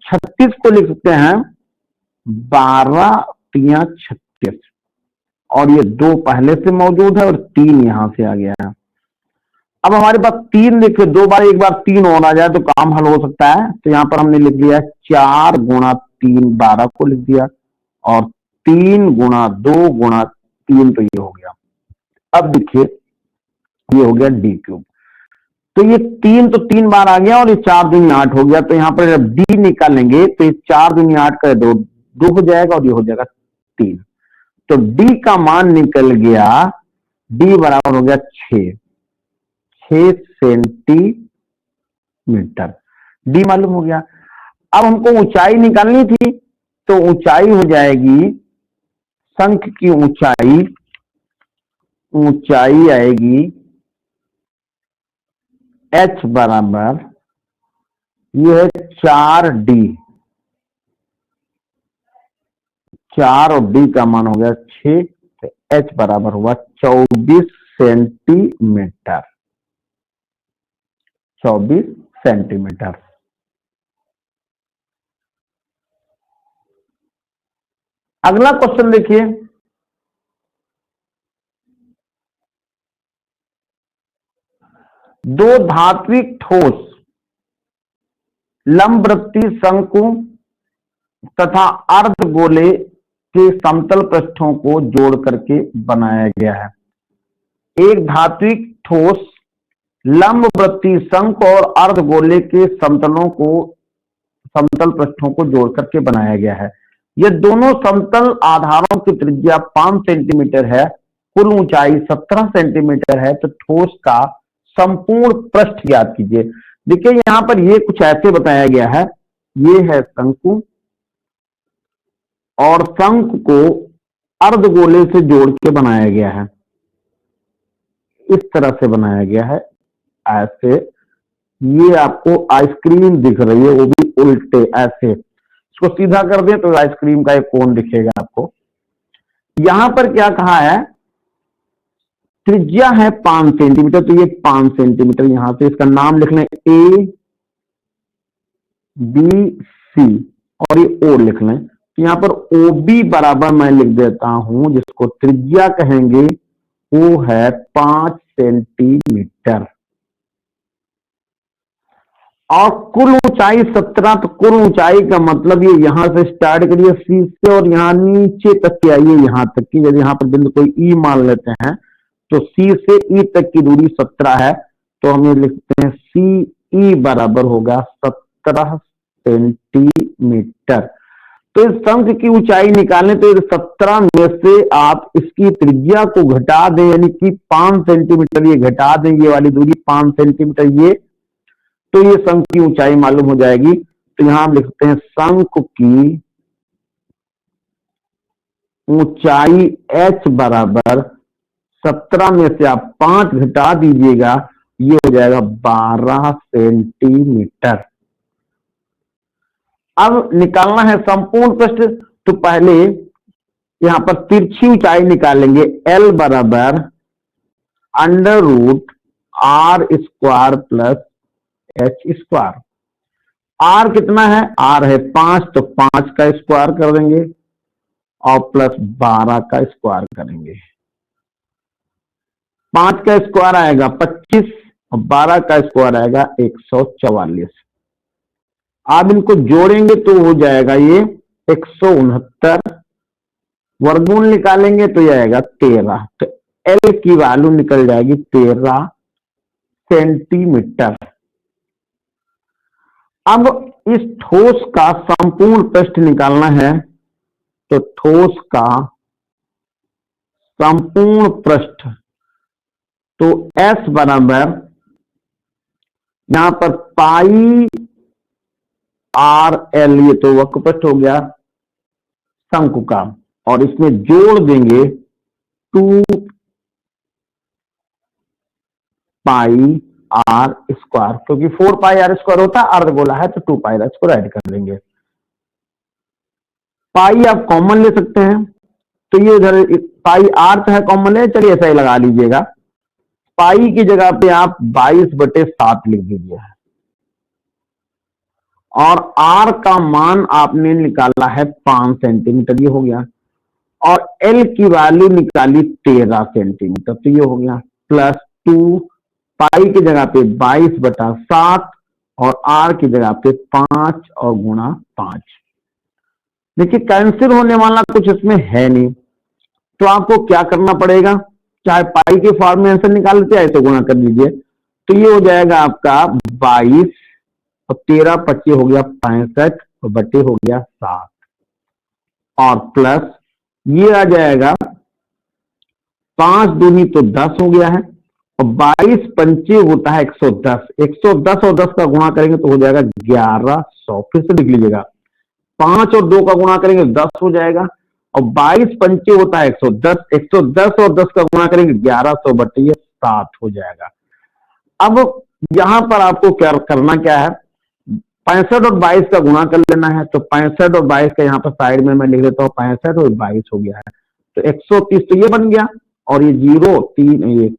36 को लिख सकते हैं 12 तिया 36, और ये 2 पहले से मौजूद है और 3 यहां से आ गया है। अब हमारे पास 3 लिखे, 2 बार एक बार 3 और आ जाए तो काम हल हो सकता है। तो यहां पर हमने लिख दिया 4 गुणा 3, 12 को लिख दिया, और 3 गुणा 2 गुणा 3, तो ये हो गया। अब देखिए ये हो गया डी क्यूब, तो ये 3 तो 3 बार आ गया और ये 4 दूनी 8 हो गया। तो यहां पर जब डी निकालेंगे तो ये 4 दूनी 8 का 2 हो जाएगा और ये हो जाएगा 3। तो डी का मान निकल गया, डी बराबर हो गया 6 सेंटीमीटर। डी मालूम हो गया। अब हमको ऊंचाई निकालनी थी, तो ऊंचाई हो जाएगी, शंख की ऊंचाई आएगी h बराबर, ये है 4d, 4 और d का मान हो गया 6, तो h बराबर हुआ 24 सेंटीमीटर। 24 सेंटीमीटर। अगला क्वेश्चन देखिए, दो धात्विक ठोस लंबवृत्तीय शंकु तथा अर्धगोले के समतल पृष्ठों को जोड़ करके बनाया गया है। एक धात्विक ठोस लंबवृत्तीय शंकु और अर्धगोले के समतल पृष्ठों को जोड़ करके बनाया गया है। ये दोनों समतल आधारों की त्रिज्या 5 सेंटीमीटर है, कुल ऊंचाई 17 सेंटीमीटर है। तो ठोस का संपूर्ण पृष्ठ ज्ञात कीजिए। देखिए यहां पर ये कुछ ऐसे बताया गया है, ये है शंकु और शंकु को अर्धगोले से जोड़ के बनाया गया है, इस तरह से बनाया गया है ऐसे। ये आपको आइसक्रीम दिख रही है, वो भी उल्टे ऐसे, इसको सीधा कर दें तो आइसक्रीम का एक कोन दिखेगा आपको। यहां पर क्या कहा है, त्रिज्या है 5 सेंटीमीटर, तो ये 5 सेंटीमीटर यहां से इसका नाम लिख लें ए बी सी और ये ओ लिख लें। तो यहां पर ओ बी बराबर मैं लिख देता हूं, जिसको त्रिज्या कहेंगे वो है 5 सेंटीमीटर, और कुल ऊंचाई 17। तो कुल ऊंचाई का मतलब ये यहां से स्टार्ट करिए सी से और यहां नीचे तक के आइए, यहां तक की, यदि यहां पर बिंदु कोई ई मान लेते हैं तो सी से ई तक की दूरी 17 है। तो हम ये लिखते हैं सी ई बराबर होगा 17 सेंटीमीटर। तो इस शंख की ऊंचाई निकालने, तो 17 में से आप इसकी त्रिज्या को घटा दें, यानी कि 5 सेंटीमीटर ये घटा दें, ये वाली दूरी 5 सेंटीमीटर ये, तो ये शंख की ऊंचाई मालूम हो जाएगी। तो यहां हम लिखते हैं शंख की ऊंचाई h बराबर 17 में से आप 5 घटा दीजिएगा, ये हो जाएगा 12 सेंटीमीटर। अब निकालना है संपूर्ण पृष्ठ, तो पहले यहां पर तिरछी ऊंचाई निकालेंगे, L बराबर under root R square plus H square. R कितना है, आर है 5, तो 5 का स्क्वायर कर देंगे और प्लस 12 का स्क्वायर करेंगे। 5 का स्क्वायर आएगा 25 और 12 का स्क्वायर आएगा 144। आप इनको जोड़ेंगे तो हो जाएगा ये 169, वर्गमूल निकालेंगे तो ये आएगा 13। तो एल की वैल्यू निकल जाएगी 13 सेंटीमीटर। अब इस ठोस का संपूर्ण पृष्ठ निकालना है, तो ठोस का संपूर्ण पृष्ठ, तो S बराबर यहां पर पाई आर एल, ये तो वक्रपृष्ठ हो गया शंकु का, और इसमें जोड़ देंगे 2 पाई आर स्क्वायर, क्योंकि 4 पाई आर स्क्वायर होता है अर्धगोला है, तो 2 पाई आर इसको ऐड कर लेंगे। पाई आप कॉमन ले सकते हैं, तो ये उधर पाई आर तो है कॉमन है, चलिए ऐसा ही लगा लीजिएगा। पाई की जगह पे आप 22/7 लिख दीजिए, और आर का मान आपने निकाला है 5 सेंटीमीटर, ये हो गया, और एल की वैल्यू निकाली 13 सेंटीमीटर, तो ये हो गया प्लस 2 पाई की जगह पे 22/7 और आर की जगह पे 5 और गुणा 5। देखिए कैंसिल होने वाला कुछ इसमें है नहीं, तो आपको क्या करना पड़ेगा, चाहे पाई के फॉर्म में आंसर निकाल लेते हैं, ऐसे गुणा कर दीजिए, तो ये हो जाएगा आपका 22 और 13 25 हो गया 65 और बटे हो गया 7, और प्लस ये आ जाएगा 5 दूनी तो 10 हो गया है, और 22 पंचे होता है 110, 110 और 10 का गुणा करेंगे तो हो जाएगा 1100। फिर से लिख लीजिएगा, 5 और 2 का गुणा करेंगे 10 हो जाएगा, और 22 पंचे होता है 110, 110 और 10 का गुणा करेंगे 1100 बटे 7 हो जाएगा। अब यहां पर आपको क्या करना क्या है, 65 और 22 का गुणा कर लेना है, तो 65 और 22 का यहाँ पर साइड में मैं लिख देता हूँ, 65 और 22 हो गया है, तो 130 तो ये बन गया, और ये 0 3 1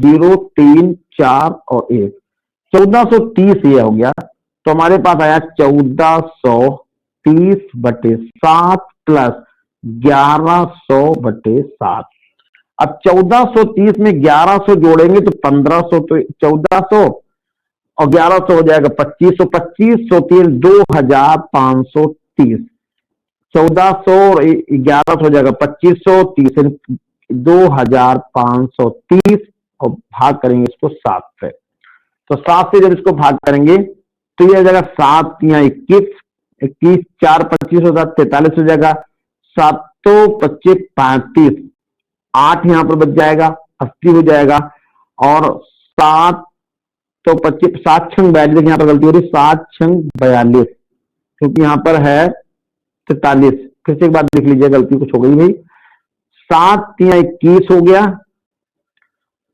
0 3 4 और 1 1430 ये हो गया, तो हमारे पास आया 1430/7 प्लस 1100/7। अब 1430 में 1100 जोड़ेंगे तो 1500, तो 1400 और 1100 हो जाएगा 2500, 2500 3 2530, 1400 और 1100 हो जाएगा 2500, 30 2530, और भाग करेंगे इसको 7 से, तो 7 से जब इसको भाग करेंगे तो ये हो जाएगा 7 या 21, 21 4 25 होगा 43 हो जाएगा, 7 तो 25 35, 8 यहां पर बच जाएगा 80 हो जाएगा, और 7 तो 25 7 छंग 42, यहाँ पर गलती हो रही 7 छंग 42, क्योंकि यहाँ पर है 43, फिर से एक बार लिख लीजिए, गलती कुछ हो गई भाई, 7 या 21 हो गया,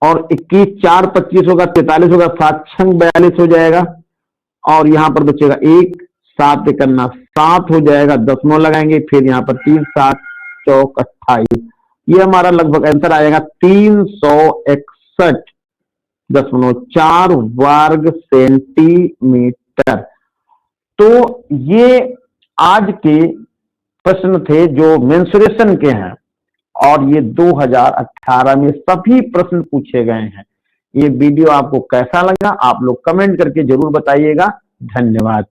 और 21 4 25 होगा 43 होगा, 7 छंग 42 हो जाएगा, और यहाँ पर बचेगा 1 7 करना 7 हो जाएगा, 10 9 लगाएंगे, फिर यहाँ पर 3 7 चौक 28, ये हमारा लगभग आंसर आएगा 361.4 वर्ग सेंटीमीटर। तो ये आज के प्रश्न थे जो मेंसुरेशन के हैं, और ये 2018 में सभी प्रश्न पूछे गए हैं। ये वीडियो आपको कैसा लगा आप लोग कमेंट करके जरूर बताइएगा। धन्यवाद।